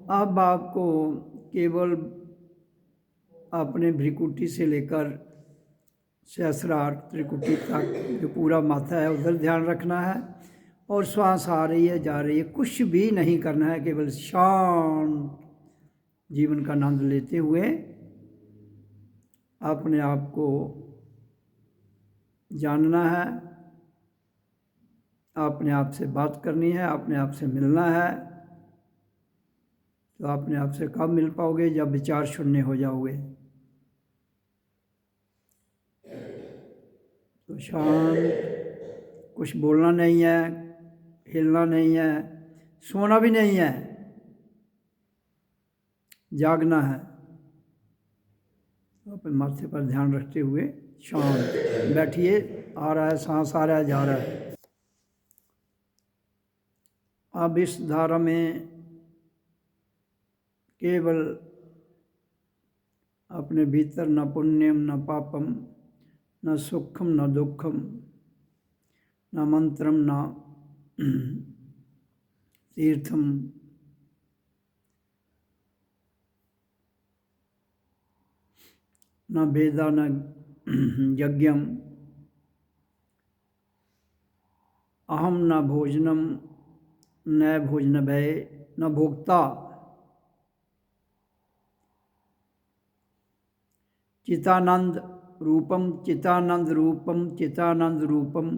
अब आपको केवल अपने भ्रिकुटी से लेकर सहस्रार त्रिकुटी तक जो पूरा माथा है उधर ध्यान रखना है, और श्वास आ रही है जा रही है, कुछ भी नहीं करना है, केवल शांत जीवन का आनंद लेते हुए अपने आप को जानना है, अपने आप से बात करनी है, अपने आप से मिलना है। तो अपने आप से कब मिल पाओगे? जब विचार शून्य हो जाओगे। तो शांत, कुछ बोलना नहीं है, हिलना नहीं है, सोना भी नहीं है, जागना है। तो अपने माथे पर ध्यान रखते हुए शांत बैठिए। आ रहा है सांस, आ रहा है जा रहा है। अब इस धारा में केवल अपने भीतर न पुण्यम न पापम न सुखम न दुखम न मंत्रम न तीर्थम न वेदा न यज्ञम अहम न भोजनम न भोजनभय न भोक्ता चितानंद रूपम चितानंद रूपम चितानंद रूपम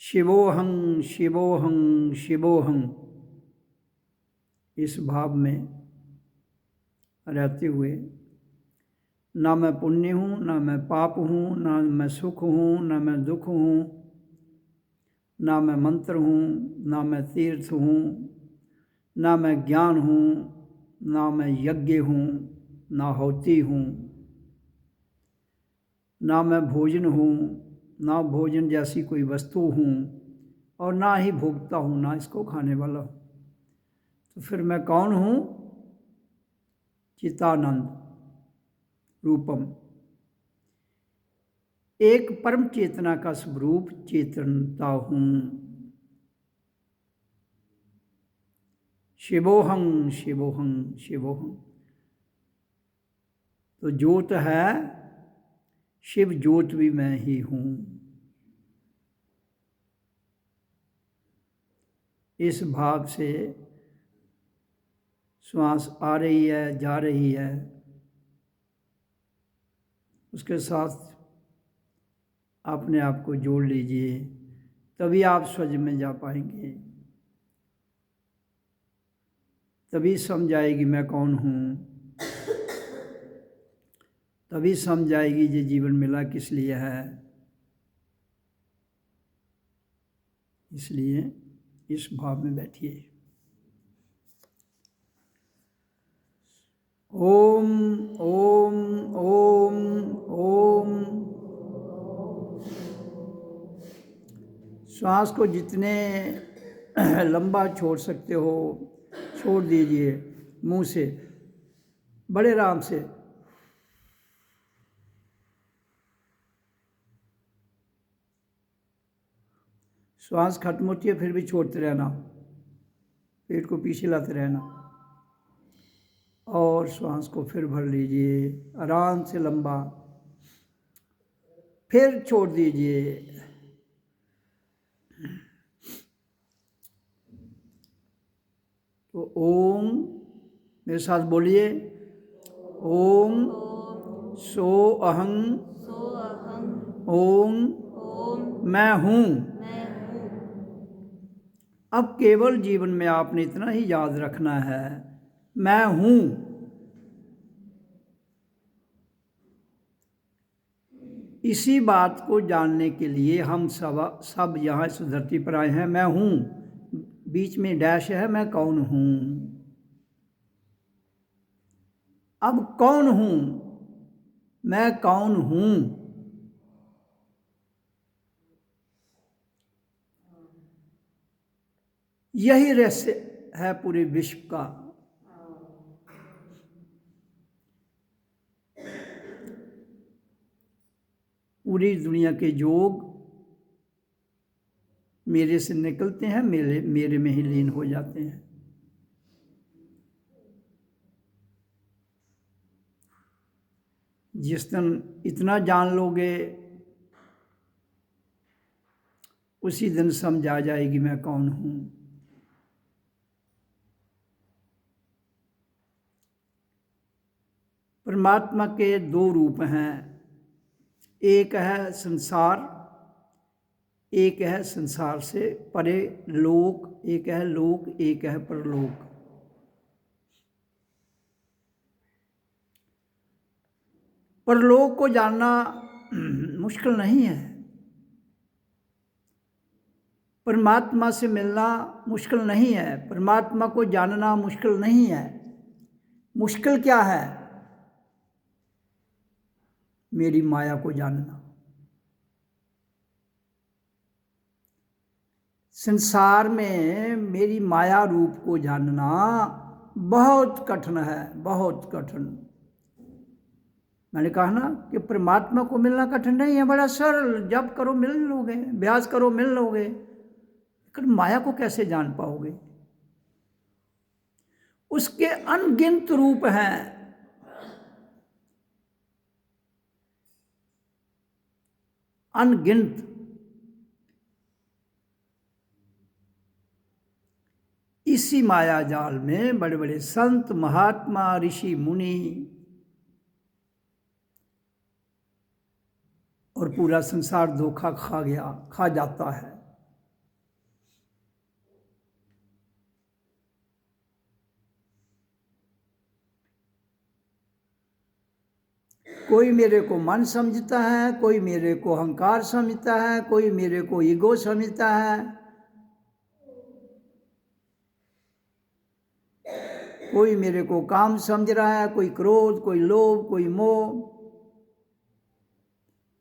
शिवोहं शिवोहं शिवोहं, इस भाव में रहते हुए ना मैं पुण्य हूँ, ना मैं पाप हूँ, ना मैं सुख हूँ, ना मैं दुख हूँ, ना मैं मंत्र हूँ, ना मैं तीर्थ हूँ, ना मैं ज्ञान हूँ, ना मैं यज्ञ हूँ, ना होती हूँ, ना मैं भोजन हूँ, ना भोजन जैसी कोई वस्तु हूँ, और ना ही भोगता हूँ, ना इसको खाने वाला हूँ। तो फिर मैं कौन हूँ? चितानंद रूपम, एक परम चेतना का स्वरूप चेतनता हूँ। शिवोहं शिवोहं शिवोहं, तो ज्योत है, शिव ज्योत भी मैं ही हूँ। इस भाव से श्वास आ रही है जा रही है, उसके साथ अपने आप को जोड़ लीजिए, तभी आप स्वज में जा पाएंगे। तभी समझ आएगी मैं कौन हूँ, तभी समझ आएगी ये जीवन मिला किस लिए है। इसलिए इस भाव में बैठिए। ओम ओम ओम ओम। श्वास को जितने लंबा छोड़ सकते हो छोड़ दीजिए, मुंह से बड़े आराम से। श्वास खत्म होती है फिर भी छोड़ते रहना, पेट को पीछे लाते रहना, और श्वास को फिर भर लीजिए आराम से लंबा, फिर छोड़ दीजिए। तो ओम मेरे साथ बोलिए, ओम सो अहं ओम मैं हूँ। अब केवल जीवन में आपने इतना ही याद रखना है, मैं हूँ। इसी बात को जानने के लिए हम सब यहाँ इस धरती पर आए हैं। मैं हूँ, बीच में डैश है, मैं कौन हूँ। अब कौन हूँ, मैं कौन हूँ, यही रहस्य है पूरे विश्व का। पूरी दुनिया के योग मेरे से निकलते हैं, मेरे में ही लीन हो जाते हैं। जिस दिन इतना जान लोगे उसी दिन समझ आ जाएगी मैं कौन हूँ। परमात्मा के दो रूप हैं, एक है संसार, एक है संसार से परे लोक, एक है लोक, एक है परलोक। परलोक को जानना मुश्किल नहीं है, परमात्मा से मिलना मुश्किल नहीं है, परमात्मा को जानना मुश्किल नहीं है। मुश्किल क्या है? मेरी माया को जानना। संसार में मेरी माया रूप को जानना बहुत कठिन है, बहुत कठिन। मैंने कहा ना कि परमात्मा को मिलना कठिन नहीं है, बड़ा सरल, जप करो मिल लोगे, अभ्यास करो मिल लोगे, लेकिन माया को कैसे जान पाओगे? उसके अनगिनत रूप हैं, अनगिनत। इसी माया जाल में बड़े बड़े संत, महात्मा, ऋषि, मुनि और पूरा संसार धोखा खा जाता है। कोई मेरे को मन समझता है, कोई मेरे को अहंकार समझता है, कोई मेरे को ईगो समझता है, कोई मेरे को काम समझ रहा है, कोई क्रोध, कोई लोभ, कोई मोह,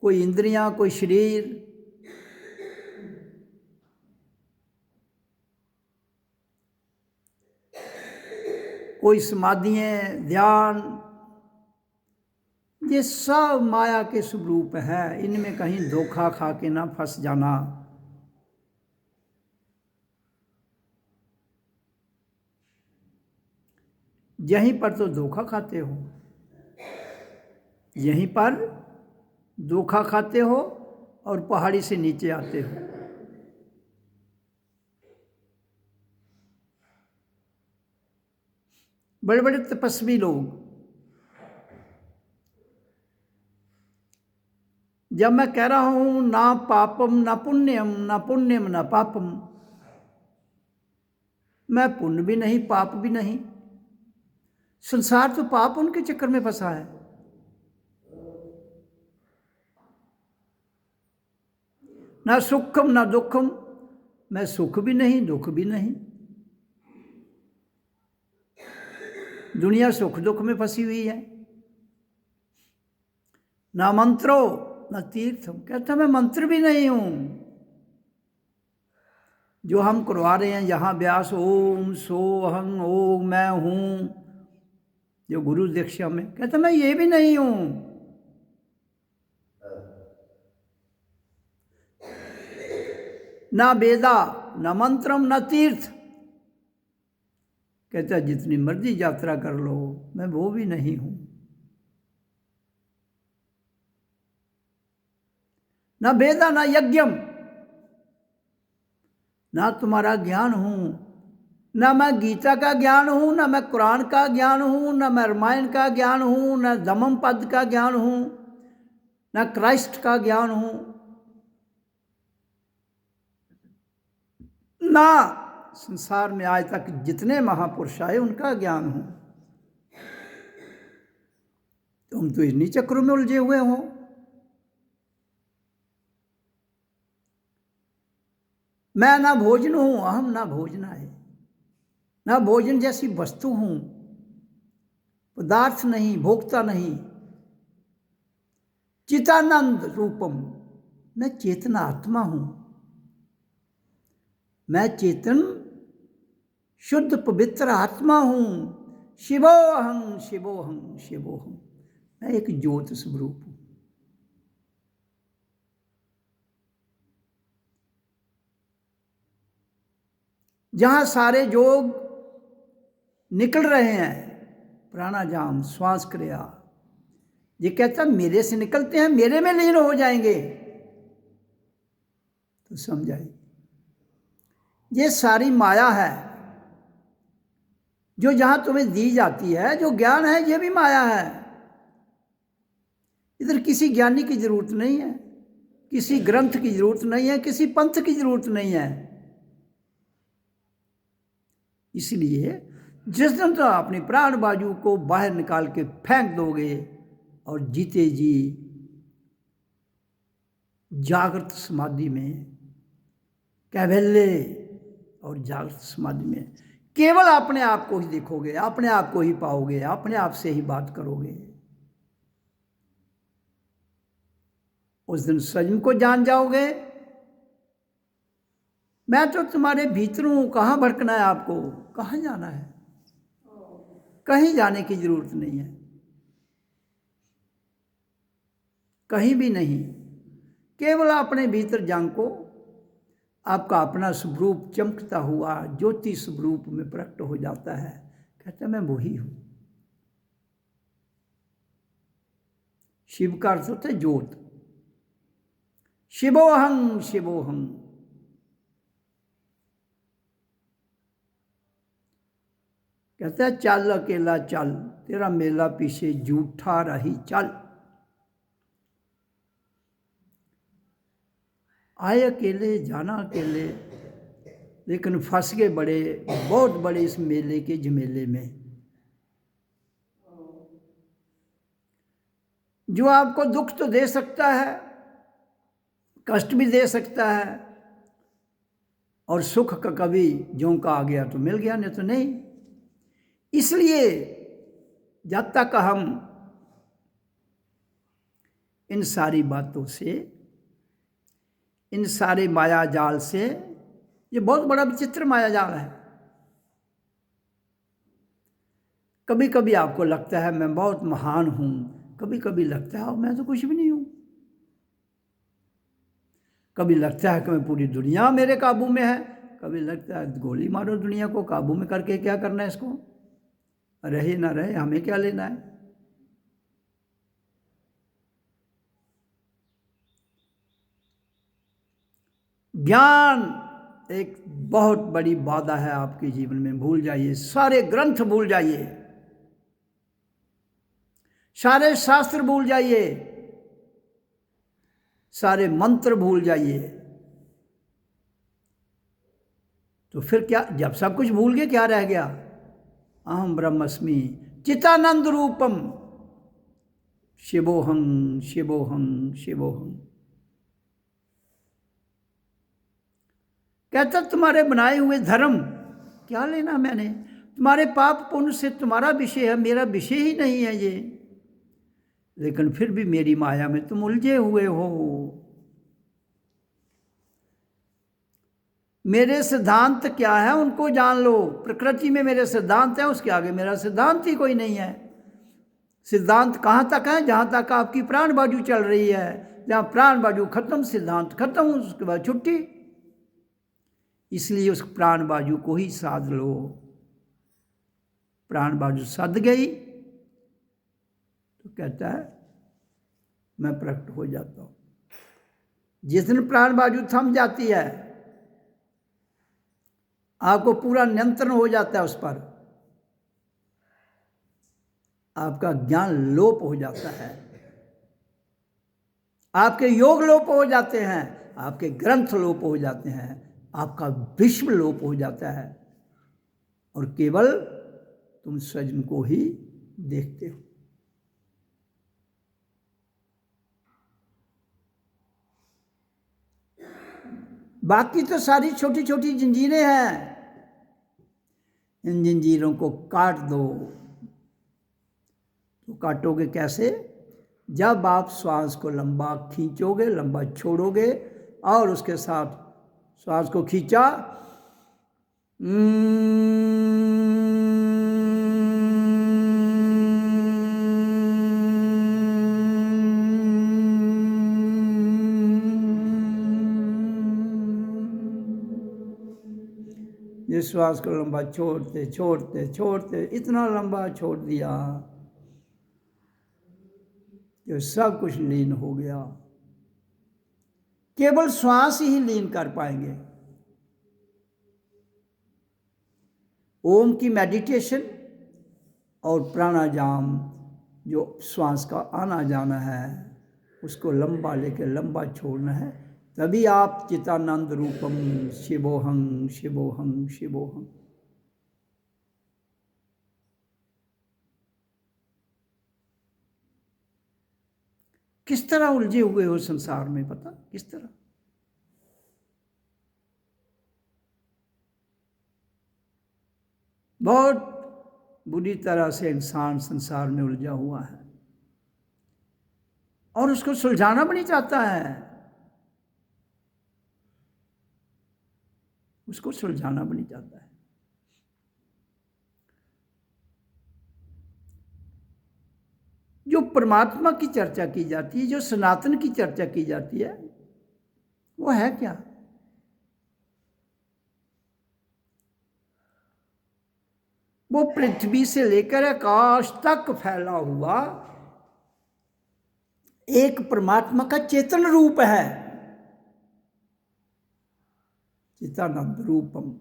कोई इंद्रियां, कोई शरीर। कोई समाधियां, ध्यान, ये सब माया के स्वरूप है। इनमें कहीं धोखा खा के ना फंस जाना। यहीं पर तो धोखा खाते हो, यहीं पर धोखा खाते हो और पहाड़ी से नीचे आते हो। बड़े बड़े तपस्वी लोग, जब मैं कह रहा हूं ना पापम ना पुण्यम, ना पुण्यम ना पापम, मैं पुण्य भी नहीं पाप भी नहीं। संसार तो पाप उनके चक्कर में फंसा है। ना सुखम ना दुखम, मैं सुख भी नहीं दुख भी नहीं। दुनिया सुख दुख में फंसी हुई है। ना मंत्रो ना तीर्थम, कहता मैं मंत्र भी नहीं हूं। जो हम करवा रहे हैं यहाँ व्यास, ओम सोहं ओम मैं हूं, जो गुरु दीक्षा में, कहता मैं ये भी नहीं हूं। ना वेदा ना मंत्रम ना तीर्थ, कहता जितनी मर्जी यात्रा कर लो, मैं वो भी नहीं हूं। ना वेदा ना यज्ञम, ना तुम्हारा ज्ञान हूं, ना मैं गीता का ज्ञान हूं, ना मैं कुरान का ज्ञान हूं, ना मैं रामायण का ज्ञान हूं, ना धम्म पद का ज्ञान हूं, ना क्राइस्ट का ज्ञान हूं, ना संसार में आज तक जितने महापुरुष आए उनका ज्ञान हूं। तुम तो इन्हीं चक्रों में उलझे हुए हो। मैं ना भोजन हूं, अहम ना भोजना है, ना भोजन जैसी वस्तु हूं, पदार्थ नहीं, भोक्ता नहीं। चितानंद रूपम, मैं चेतना आत्मा हूं, मैं चेतन शुद्ध पवित्र आत्मा हूं। शिवोहं शिवोहं शिवोहं, मैं एक ज्योत स्वरूप हूं। जहां सारे योग निकल रहे हैं, प्राणायाम, श्वास क्रिया, ये कहता मेरे से निकलते हैं, मेरे में लीन हो जाएंगे, तो समझाइए ये सारी माया है जो जहां तुम्हें दी जाती है, जो ज्ञान है ये भी माया है। इधर किसी ज्ञानी की जरूरत नहीं है, किसी ग्रंथ की जरूरत नहीं है, किसी पंथ की जरूरत नहीं है। इसलिए जिस दिन तो अपनी प्राण बाजू को बाहर निकाल के फेंक दोगे और जीते जी जागृत समाधि में, कैवल्य और जागृत समाधि में केवल अपने आप को ही देखोगे, अपने आप को ही पाओगे, अपने आप से ही बात करोगे। उस दिन सजम को जान जाओगे, मैं तो तुम्हारे भीतर हूं, कहाँ भटकना है आपको, कहाँ जाना है, कहीं जाने की जरूरत नहीं है, कहीं भी नहीं। केवल अपने भीतर झांको, आपका अपना स्वरूप चमकता हुआ ज्योति स्वरूप में प्रकट हो जाता है। कहता मैं वही हूं। शिव का अर्थ होता है ज्योत। शिवोहं शिवोहं। कहता है चल अकेला चल, तेरा मेला पीछे झूठा रही चल। आए अकेले, जाना अकेले, लेकिन फंस गए बड़े, बहुत बड़े इस मेले के झमेले में, जो आपको दुख तो दे सकता है, कष्ट भी दे सकता है, और सुख का कभी झोंका आ गया तो मिल गया, नहीं तो नहीं। इसलिए जब तक हम इन सारी बातों से, इन सारे माया जाल से, ये बहुत बड़ा विचित्र माया जाल है। कभी कभी आपको लगता है मैं बहुत महान हूं, कभी कभी लगता है मैं तो कुछ भी नहीं हूं। कभी लगता है कि मैं पूरी दुनिया मेरे काबू में है, कभी लगता है गोली मारो दुनिया को, काबू में करके क्या करना है, इसको रहे ना रहे हमें क्या लेना है। ज्ञान एक बहुत बड़ी बाधा है आपके जीवन में। भूल जाइए, सारे ग्रंथ भूल जाइए, सारे शास्त्र भूल जाइए, सारे मंत्र भूल जाइए। तो फिर क्या, जब सब कुछ भूल गए क्या रह गया? अहम ब्रह्मस्मि चितानंद रूपम शिवोहं शिवोहं शिवोहं। कहता तुम्हारे बनाए हुए धर्म क्या लेना मैंने, तुम्हारे पाप पुण्य से तुम्हारा विषय है, मेरा विषय ही नहीं है ये। लेकिन फिर भी मेरी माया में तुम उलझे हुए हो। मेरे सिद्धांत क्या है उनको जान लो। प्रकृति में मेरे सिद्धांत है, उसके आगे मेरा सिद्धांत ही कोई नहीं है। सिद्धांत कहाँ तक है? जहाँ तक आपकी प्राण बाजू चल रही है। जहाँ प्राण बाजू खत्म, सिद्धांत खत्म, उसके बाद छुट्टी। इसलिए उस प्राण बाजू को ही साध लो। प्राण बाजू सद गई तो कहता है मैं प्रकट हो जाता हूं। जिस दिन प्राण बाजू थम जाती है, आपको पूरा नियंत्रण हो जाता है उस पर, आपका ज्ञान लोप हो जाता है, आपके योग लोप हो जाते हैं, आपके ग्रंथ लोप हो जाते हैं, आपका विश्व लोप हो जाता है, और केवल तुम स्वयं को ही देखते हो। बाकी तो सारी छोटी छोटी जंजीरें हैं, इन जंजीरों को काट दो। तो काटोगे कैसे? जब आप श्वास को लंबा खींचोगे, लंबा छोड़ोगे, और उसके साथ श्वास को खींचा, ये श्वास को लंबा छोड़ते छोड़ते छोड़ते इतना लंबा छोड़ दिया जो सब कुछ लीन हो गया। केवल श्वास ही लीन कर पाएंगे। ओम की मेडिटेशन और प्राणायाम, जो श्वास का आना जाना है उसको लंबा लेके लंबा छोड़ना है, तभी आप चितानंद रूपम शिवोहं शिवोहं शिवोहं। किस तरह उलझे हुए हो संसार में, पता किस तरह? बहुत बुरी तरह से इंसान संसार में उलझा हुआ है और उसको सुलझाना भी नहीं चाहता है, उसको सुलझाना भी नहीं चाहता है। जो परमात्मा की चर्चा की जाती है, जो सनातन की चर्चा की जाती है, वो है क्या? वो पृथ्वी से लेकर आकाश तक फैला हुआ एक परमात्मा का चेतन रूप है, चितानंद रूपम।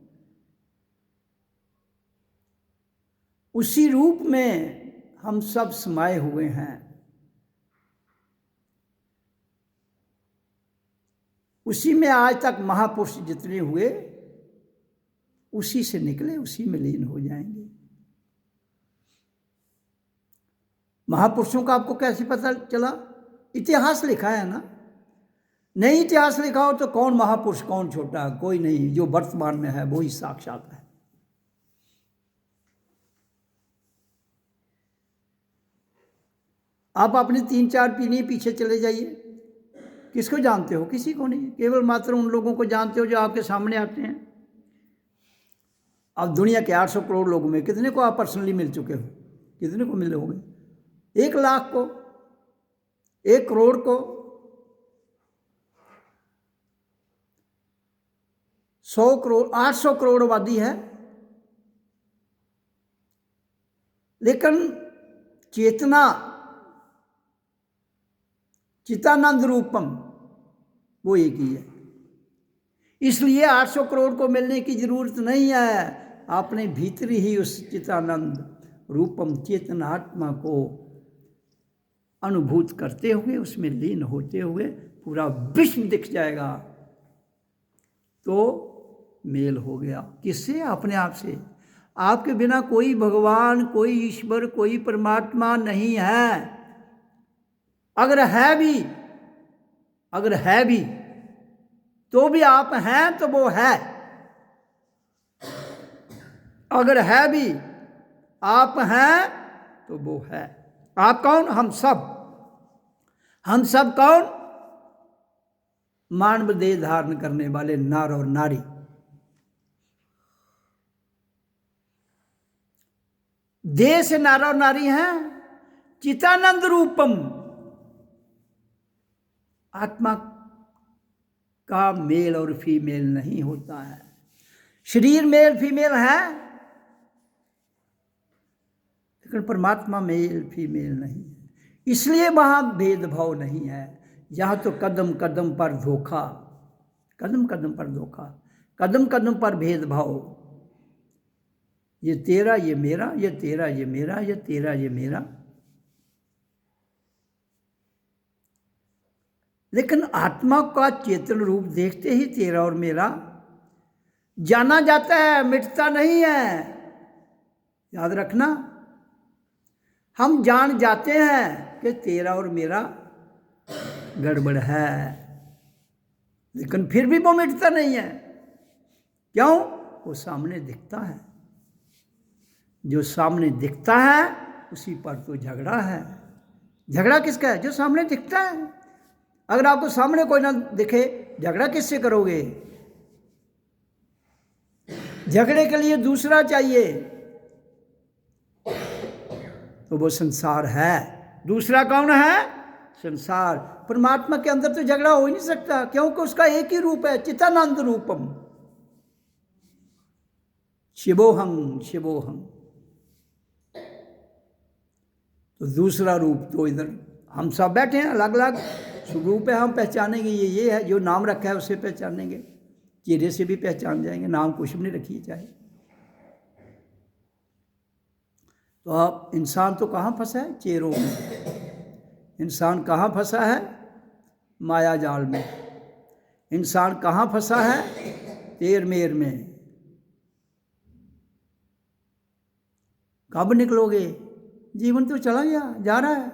उसी रूप में हम सब समाये हुए हैं। उसी में आज तक महापुरुष जितने हुए उसी से निकले, उसी में लीन हो जाएंगे। महापुरुषों का आपको कैसे पता चला? इतिहास लिखा है ना। नहीं इतिहास लिखा हो तो कौन महापुरुष कौन छोटा? कोई नहीं, जो वर्तमान में है वो ही साक्षात है। आप अपने 3-4 पीढ़ी पीछे चले जाइए, किसको जानते हो? किसी को नहीं, केवल मात्र उन लोगों को जानते हो जो आपके सामने आते हैं। अब दुनिया के 800 करोड़ लोगों में कितने को आप पर्सनली मिल चुके हो? कितने को मिले होंगे? 1 लाख को, 1 करोड़ को, 100 करोड़, 800 करोड़ आबादी है। लेकिन चेतना चितानंद रूपम वो एक ही है। इसलिए 800 करोड़ को मिलने की जरूरत नहीं है। आपने भीतर ही उस चितानंद रूपम चेतन आत्मा को अनुभूत करते हुए, उसमें लीन होते हुए पूरा विश्व दिख जाएगा। तो मेल हो गया किससे? अपने आप से। आपके बिना कोई भगवान, कोई ईश्वर, कोई परमात्मा नहीं है। अगर है भी तो भी आप हैं तो वो है। अगर है भी आप हैं तो वो है। आप कौन? हम सब। हम सब कौन? मानव देह धारण करने वाले नर और नारी। देह से नर और नारी हैं। चितानंद रूपम आत्मा का मेल और फीमेल नहीं होता है। शरीर मेल फीमेल है, लेकिन परमात्मा मेल फीमेल नहीं है। इसलिए वहां भेदभाव नहीं है। यहां तो कदम कदम पर धोखा, कदम कदम पर धोखा, कदम कदम पर भेदभाव। ये तेरा ये मेरा, ये तेरा ये मेरा, ये तेरा ये मेरा। लेकिन आत्मा का चेतन रूप देखते ही तेरा और मेरा जाना जाता है, मिटता नहीं है। याद रखना, हम जान जाते हैं कि तेरा और मेरा गड़बड़ है, लेकिन फिर भी वो मिटता नहीं है। क्यों? वो सामने दिखता है। जो सामने दिखता है उसी पर तो झगड़ा है। झगड़ा किसका है? जो सामने दिखता है। अगर आपको सामने कोई ना दिखे, झगड़ा किससे करोगे? झगड़े के लिए दूसरा चाहिए, तो वो संसार है। दूसरा कौन है? संसार। परमात्मा के अंदर तो झगड़ा हो ही नहीं सकता, क्योंकि उसका एक ही रूप है, चितानंद रूपम शिवोहं शिवोहं। तो दूसरा रूप तो इधर हम सब बैठे हैं अलग अलग स्वरूप है, हम पहचानेंगे ये है, जो नाम रखा है उससे पहचानेंगे, चेहरे से भी पहचान जाएंगे, नाम कुछ भी नहीं रखिए चाहे। तो आप इंसान तो कहाँ फंसा है? चेहरों में। इंसान कहाँ फंसा है? माया जाल में। इंसान कहाँ फंसा है? तेर मेर में। कब निकलोगे? जीवन तो चला गया, जा रहा है।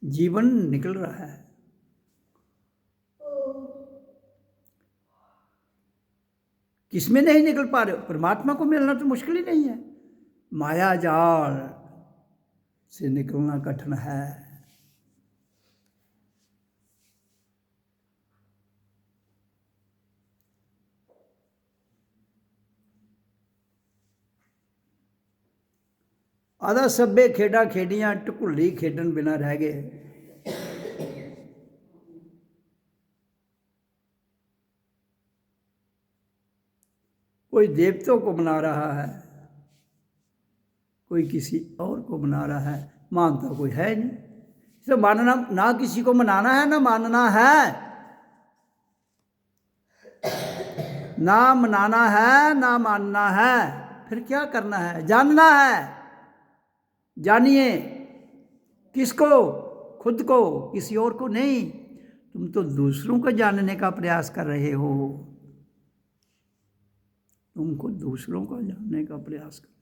जीवन निकल रहा है। किसमें नहीं निकल पा रहे हो? परमात्मा को मिलना तो मुश्किल ही नहीं है, माया जाल से निकलना कठिन है। आधा सभे खेडा खेडियां, ढकुली खेडन बिना रह गए। कोई देवतों को मना रहा है, कोई किसी और को मना रहा है, मानता कोई है नहीं। तो मानना, ना किसी को मनाना है ना मानना है, ना मनाना है ना मानना है, फिर क्या करना है? जानना है। जानिए किसको? खुद को, किसी और को नहीं। तुम तो दूसरों को जानने का प्रयास कर रहे हो, तुमको दूसरों को जानने का प्रयास कर।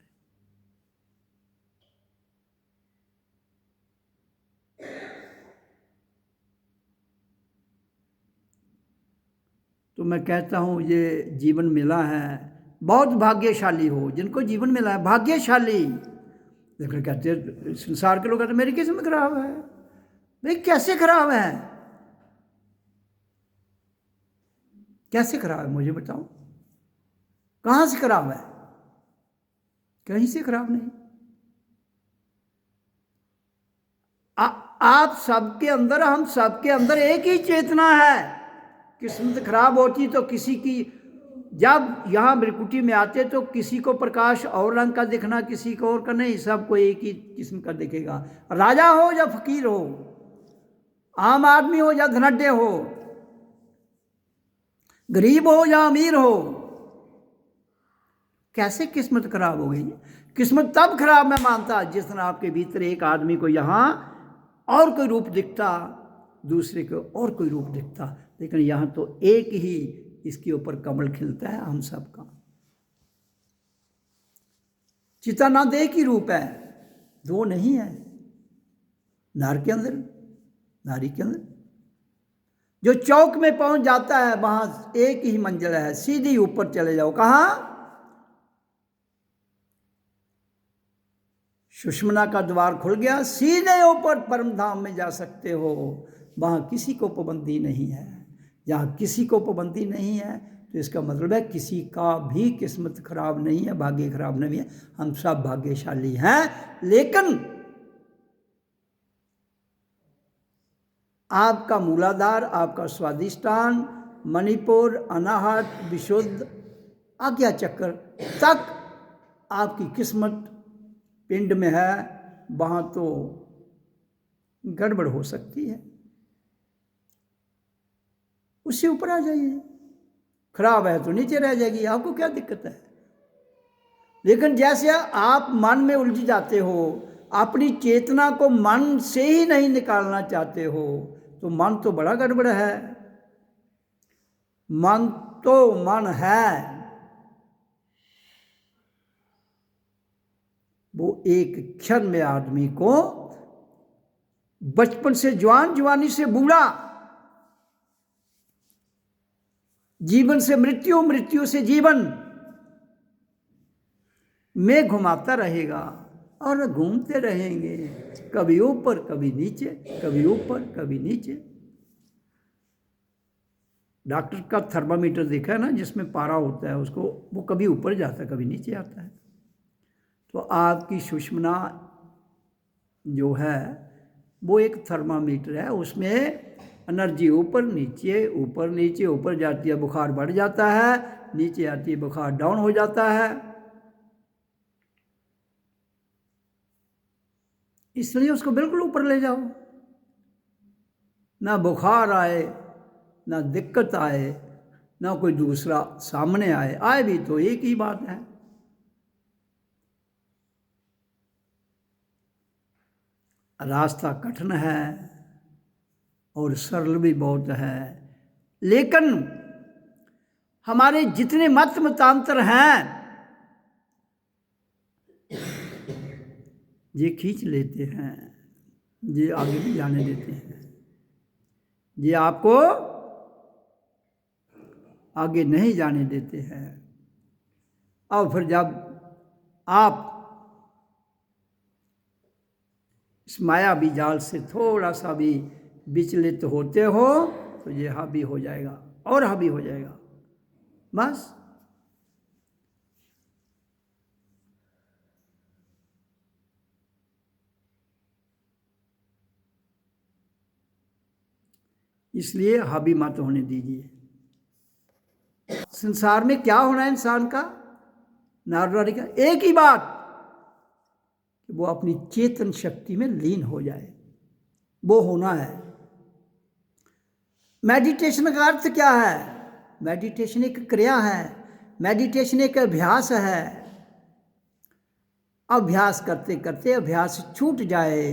तो मैं कहता हूँ ये जीवन मिला है, बहुत भाग्यशाली हो जिनको जीवन मिला है, भाग्यशाली। लेकिन कहते संसार के लोग कहते मेरी किस्मत खराब है। भाई कैसे खराब है? कैसे खराब है मुझे बताओ, कहाँ से खराब है? कहीं से खराब नहीं। आप सबके अंदर, हम सबके अंदर एक ही चेतना है। किस्मत खराब होती तो किसी की, जब यहाँ ब्रिकुटी में आते तो किसी को प्रकाश और रंग का दिखना, किसी को और का नहीं, सबको एक ही किस्म का दिखेगा। राजा हो या फकीर हो, आम आदमी हो या धनाढ्य हो, गरीब हो या अमीर हो, कैसे किस्मत खराब हो गई? किस्मत तब खराब मैं मानता जिस दिन आपके भीतर एक आदमी को यहाँ और कोई रूप दिखता, दूसरे को और कोई रूप दिखता, लेकिन यहाँ तो एक ही इसके ऊपर कमल खिलता है हम सबका। चितानंद एक ही रूप है, दो नहीं है। नार के अंदर, नारी के अंदर, जो चौक में पहुंच जाता है वहां एक ही मंजिल है, सीधी ऊपर चले जाओ। कहां? सुषमना का द्वार खुल गया, सीधे ऊपर परम धाम में जा सकते हो। वहां किसी को पाबंदी नहीं है। जहां किसी को पाबंदी नहीं है तो इसका मतलब है किसी का भी किस्मत खराब नहीं है, भाग्य खराब नहीं है, हम सब भाग्यशाली हैं। लेकिन आपका मूलाधार, आपका स्वादिष्टान, मणिपुर, अनाहत, विशुद्ध, आज्ञा चक्र तक आपकी किस्मत पिंड में है, वहां तो गड़बड़ हो सकती है। उससे ऊपर आ जाइए। खराब है तो नीचे रह जाएगी, आपको क्या दिक्कत है? लेकिन जैसे आप मन में उलझ जाते हो, अपनी चेतना को मन से ही नहीं निकालना चाहते हो, तो मन तो बड़ा गड़बड़ है। मन तो मन है, वो एक क्षण में आदमी को बचपन से जवान, जवानी से बूढ़ा, जीवन से मृत्यु, मृत्यु से जीवन में घुमाता रहेगा और घूमते रहेंगे, कभी ऊपर कभी नीचे, कभी ऊपर कभी नीचे। डॉक्टर का थर्मामीटर देखा है ना, जिसमें पारा होता है उसको, वो कभी ऊपर जाता है कभी नीचे आता है। तो आपकी सुषमना जो है वो एक थर्मामीटर है, उसमें एनर्जी ऊपर नीचे, ऊपर नीचे, ऊपर जाती है बुखार बढ़ जाता है, नीचे आती है बुखार डाउन हो जाता है। इसलिए उसको बिल्कुल ऊपर ले जाओ, ना बुखार आए, ना दिक्कत आए, ना कोई दूसरा सामने आए भी तो एक ही बात है। रास्ता कठिन है और सरल भी बहुत है, लेकिन हमारे जितने मत मतांतर हैं ये खींच लेते हैं, ये आगे भी जाने देते हैं, ये आपको आगे नहीं जाने देते हैं। और फिर जब आप इस मायावी जाल से थोड़ा सा भी विचलित होते हो तो ये हावी हो जाएगा और हावी हो जाएगा, बस। इसलिए हावी मत होने दीजिए। संसार में क्या होना है इंसान का, नारी का एक ही बात कि वो अपनी चेतन शक्ति में लीन हो जाए, वो होना है। मेडिटेशन का अर्थ क्या है? मेडिटेशन एक क्रिया है, मेडिटेशन एक अभ्यास है। अभ्यास करते करते अभ्यास छूट जाए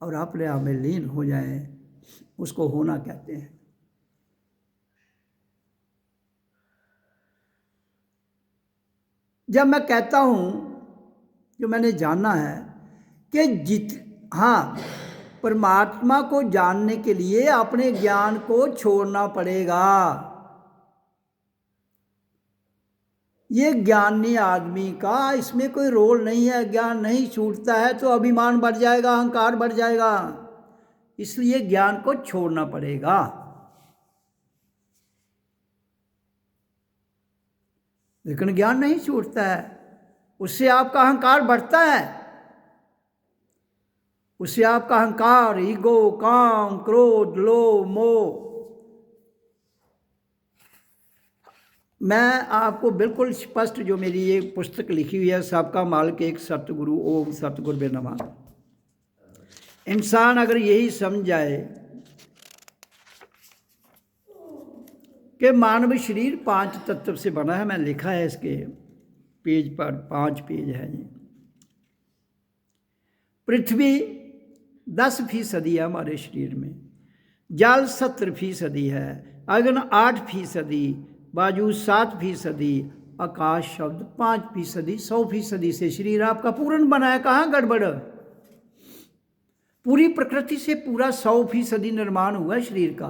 और अपने आप में लीन हो जाए, उसको होना कहते हैं। जब मैं कहता हूं, जो मैंने जाना है कि परमात्मा को जानने के लिए अपने ज्ञान को छोड़ना पड़ेगा। ये ज्ञानी आदमी का इसमें कोई रोल नहीं है। ज्ञान नहीं छूटता है तो अभिमान बढ़ जाएगा, अहंकार बढ़ जाएगा, इसलिए ज्ञान को छोड़ना पड़ेगा। लेकिन ज्ञान नहीं छूटता है, उससे आपका अहंकार बढ़ता है, उससे आपका अहंकार, ईगो, काम, क्रोध, लोभ, मोह। मैं आपको बिल्कुल स्पष्ट, जो मेरी ये पुस्तक लिखी हुई है, सबका मालिक एक सतगुरु, ओम सतगुरु नमः। इंसान अगर यही समझ जाए कि मानव शरीर 5 तत्व से बना है, मैं लिखा है इसके पेज पर, 5 पेज है जी। पृथ्वी 10% है हमारे शरीर में, जल 70% है, अग्नि 8%, वायु 7%, आकाश शब्द 5%, 100% से शरीर आपका पूर्ण बना है। कहाँ गड़बड़? पूरी प्रकृति से पूरा 100% निर्माण हुआ है शरीर का।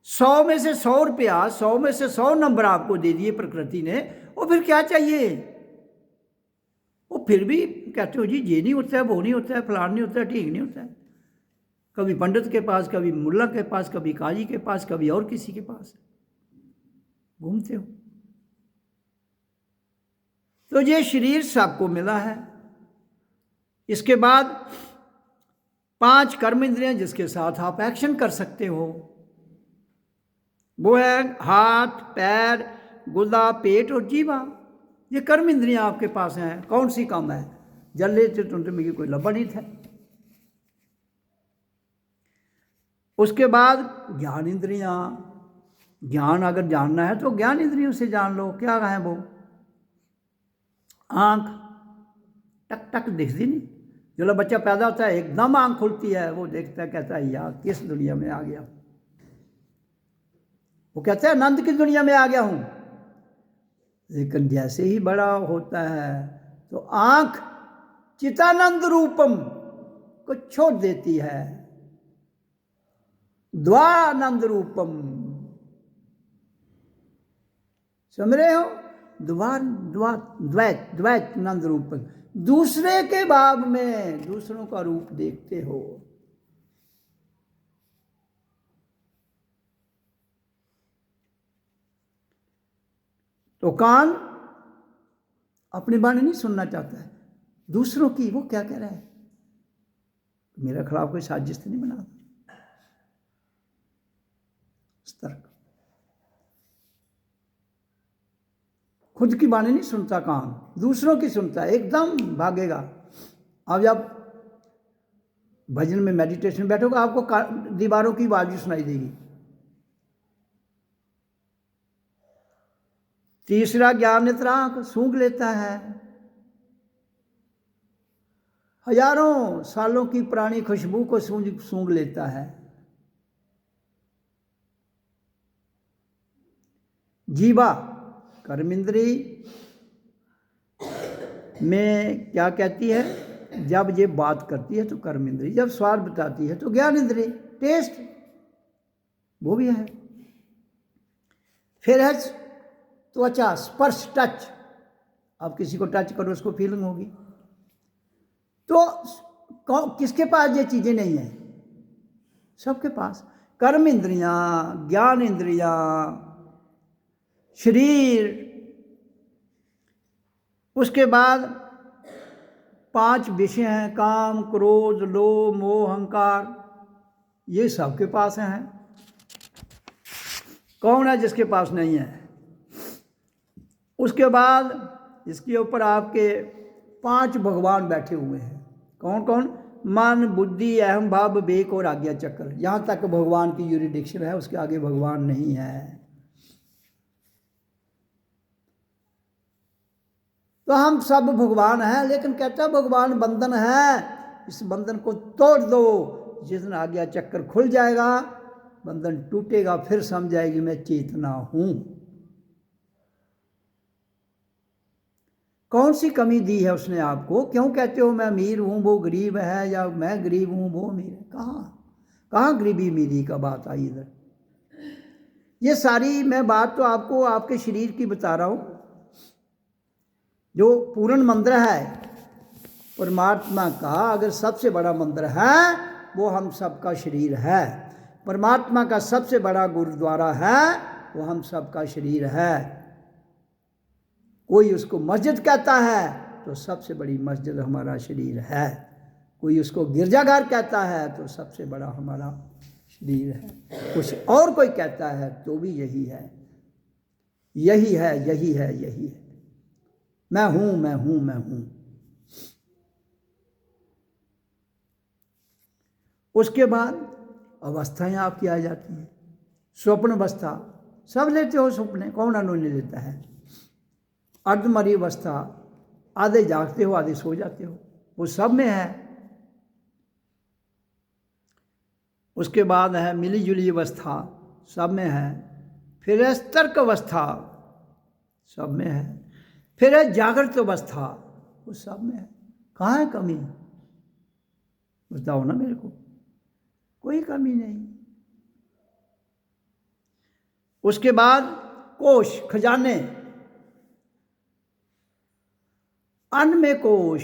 100 में से 100 रुपया, 100 में से 100 नंबर आपको दे दिए प्रकृति ने, और फिर क्या चाहिए? वो फिर भी कहते हो जी ये नहीं होता है, वो नहीं होता है, फलान नहीं होता है, ठीक नहीं होता है। कभी पंडित के पास, कभी मुल्ला के पास, कभी काजी के पास, कभी और किसी के पास घूमते हो। तो ये शरीर सबको मिला है। इसके बाद 5 कर्म इंद्रियां जिसके साथ आप एक्शन कर सकते हो, वो है हाथ, पैर, गुदा, पेट और जीवा। ये कर्म इंद्रियां आपके पास हैं। कौन सी कम है? जल्ले से तुम्हें कोई लबा नहीं था। उसके बाद ज्ञान इंद्रियां। ज्ञान अगर जानना है तो ज्ञान इंद्रियों से जान लो। क्या है वो? आंख टक टक दिखती नहीं, जो बच्चा पैदा होता है एकदम आंख खुलती है, वो देखता है, कहता है यार किस दुनिया में आ गया। वो कहता है आनंद की दुनिया में आ गया हूं। लेकिन जैसे ही बड़ा होता है तो आंख चितानंद रूपम को छोड़ देती है, द्वानंद रूपम। समझ रहे हो? द्वैत, द्वैत नंद रूपम, दूसरे के भाव में दूसरों का रूप देखते हो। तो कान अपनी बाणी नहीं सुनना चाहता है, दूसरों की। वो क्या कह रहा है? मेरे खिलाफ कोई साजिश तो नहीं बना। सतर्क। खुद की बाणी नहीं सुनता कान, दूसरों की सुनता है, एकदम भागेगा। अब जब भजन में मेडिटेशन बैठोगे आपको दीवारों की आवाज भी सुनाई देगी। तीसरा, ज्ञान नेत्रांक सूंघ लेता है। हजारों सालों की पुरानी खुशबू को सूंघ लेता है। जीवा कर्म इंद्री में क्या कहती है, जब ये बात करती है तो कर्म इंद्री, जब स्वाद बताती है तो ज्ञान इंद्री, टेस्ट वो भी है। फिर है त्वचा, स्पर्श, टच। आप किसी को टच करो उसको फीलिंग होगी। तो किसके पास ये चीजें नहीं है? सबके पास। कर्म इंद्रियां, ज्ञान इंद्रियां, शरीर, उसके बाद 5 विषय हैं, काम, क्रोध, लोभ, मोह, अहंकार, ये सबके पास हैं। कौन है जिसके पास नहीं है? उसके बाद इसके ऊपर आपके 5 भगवान बैठे हुए हैं। कौन कौन? मन, बुद्धि, अहम भाव, विवेक और आज्ञा चक्र। यहां तक भगवान की यूरिडिक्शन है, उसके आगे भगवान नहीं है। तो हम सब भगवान हैं, लेकिन कहता भगवान बंधन है, इस बंधन को तोड़ दो। जिस दिन आज्ञा चक्कर खुल जाएगा, बंधन टूटेगा, फिर समझ आएगी मैं चेतना हूं। कौन सी कमी दी है उसने आपको? क्यों कहते हो मैं अमीर हूं वो गरीब है, या मैं गरीब हूं वो अमीर है? कहाँ गरीबी अमीरी का बात आई इधर? ये सारी मैं बात तो आपको आपके शरीर की बता रहा हूं। जो पूर्ण मंदिर है परमात्मा का, अगर सबसे बड़ा मंदिर है वो हम सबका शरीर है। परमात्मा का सबसे बड़ा गुरुद्वारा है वो हम सबका शरीर है। कोई उसको मस्जिद कहता है तो सबसे बड़ी मस्जिद हमारा शरीर है। कोई उसको गिरजाघर कहता है तो सबसे बड़ा हमारा शरीर है। कुछ और कोई कहता है तो भी यही है, यही है, यही है, यही है। मैं हूं, मैं हूं, मैं हूं। उसके बाद अवस्थाएं आपकी आ जाती हैं। स्वप्न अवस्था सब लेते हो, सपने कौन अनोने लेता है? अर्धमरी अवस्था, आधे जागते हो आधे सो जाते हो, वो सब में है। उसके बाद है मिली जुली अवस्था, सब में है। फिर है तर्क अवस्था, सब में है। फिर है जागृत अवस्था, वो सब में है। कहाँ है कमी? बताओ ना मेरे को। कोई कमी नहीं। उसके बाद कोश, खजाने, अन्न में कोश,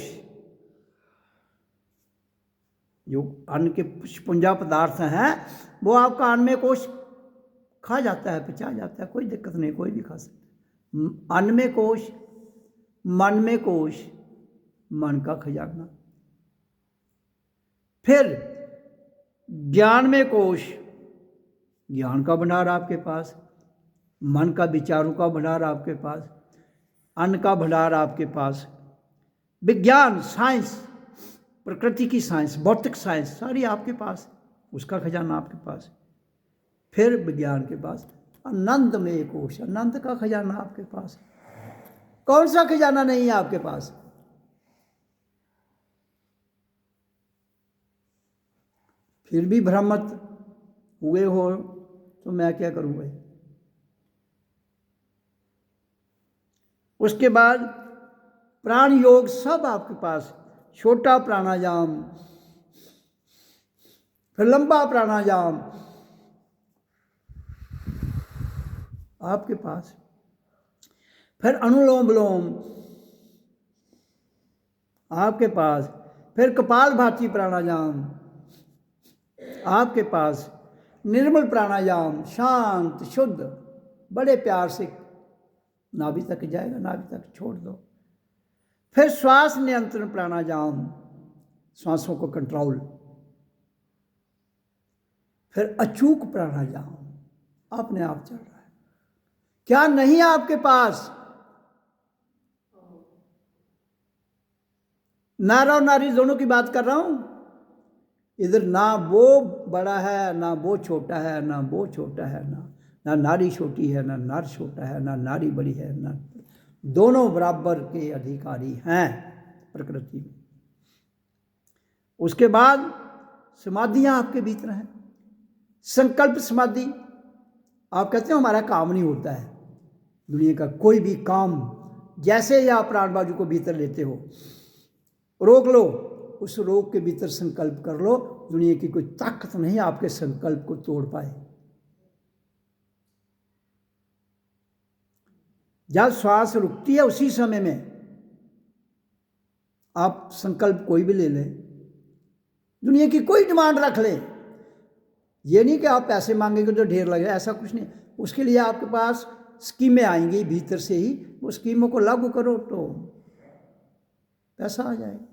जो अन्न के पुंजा पदार्थ हैं वो आपका अन्न में कोश खा जाता है, पचा जाता है, कोई दिक्कत नहीं, कोई भी खा सकता है। अन्न में कोश, मन में कोश, मन का खजाना। फिर ज्ञान में कोश, ज्ञान का भंडार आपके पास। मन का विचारों का भंडार आपके पास। अन्न का भंडार आपके पास। विज्ञान, साइंस, प्रकृति की साइंस, भौतिक साइंस सारी आपके पास, उसका खजाना आपके पास। फिर विज्ञान के पास आनंद में कोश, आनंद का खजाना आपके पास। कौन सा खजाना नहीं है आपके पास? फिर भी भ्रमित हुए हो तो मैं क्या करूं भाई? उसके बाद प्राण योग सब आपके पास। छोटा प्राणायाम, फिर लंबा प्राणायाम आपके पास। फिर अनुलोम विलोम आपके पास। फिर कपालभाति प्राणायाम आपके पास। निर्मल प्राणायाम, शांत शुद्ध, बड़े प्यार से नाभि तक जाएगा, नाभि तक छोड़ दो। फिर श्वास नियंत्रण प्राणायाम, श्वासों को कंट्रोल। फिर अचूक प्राणायाम, अपने आप चल रहा है। क्या नहीं है आपके पास? नारा और नारी दोनों की बात कर रहा हूं। इधर ना वो बड़ा है ना वो छोटा है, ना वो छोटा है, ना नारी छोटी है ना नर छोटा है, ना नारी बड़ी है ना, दोनों बराबर के अधिकारी हैं प्रकृति में। उसके बाद समाधियां आपके भीतर हैं। संकल्प समाधि, आप कहते हो हमारा काम नहीं होता है, दुनिया का कोई भी काम, जैसे ही आप प्राण बाजू को भीतर लेते हो, रोक लो, उस रोग के भीतर संकल्प कर लो, दुनिया की कोई ताकत नहीं आपके संकल्प को तोड़ पाए। जब श्वास रुकती है उसी समय में आप संकल्प कोई भी ले लें, दुनिया की कोई डिमांड रख लें, ये नहीं कि आप पैसे मांगेंगे तो ढेर लगे, ऐसा कुछ नहीं। उसके लिए आपके पास स्कीमें आएंगी भीतर से ही, वो स्कीमों को लागू करो तो पैसा आ जाएगा।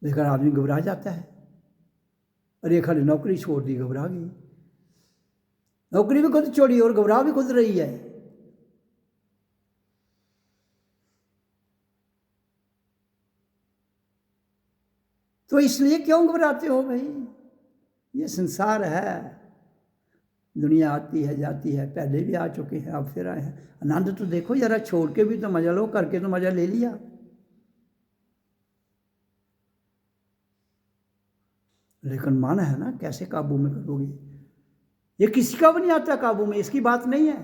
लेकिन आदमी घबरा जाता है, अरे खाली नौकरी छोड़ दी, घबरा गई, नौकरी भी खुद छोड़ी और घबरा भी खुद रही है। तो इसलिए क्यों घबराते हो भाई? ये संसार है, दुनिया आती है जाती है, पहले भी आ चुके हैं, अब फिर आए हैं। आनंद तो देखो जरा, छोड़ के भी तो मजा लो, करके तो मजा ले लिया। लेकिन मन है ना, कैसे काबू में करोगे? ये किसी का भी नहीं आता काबू में, इसकी बात नहीं है।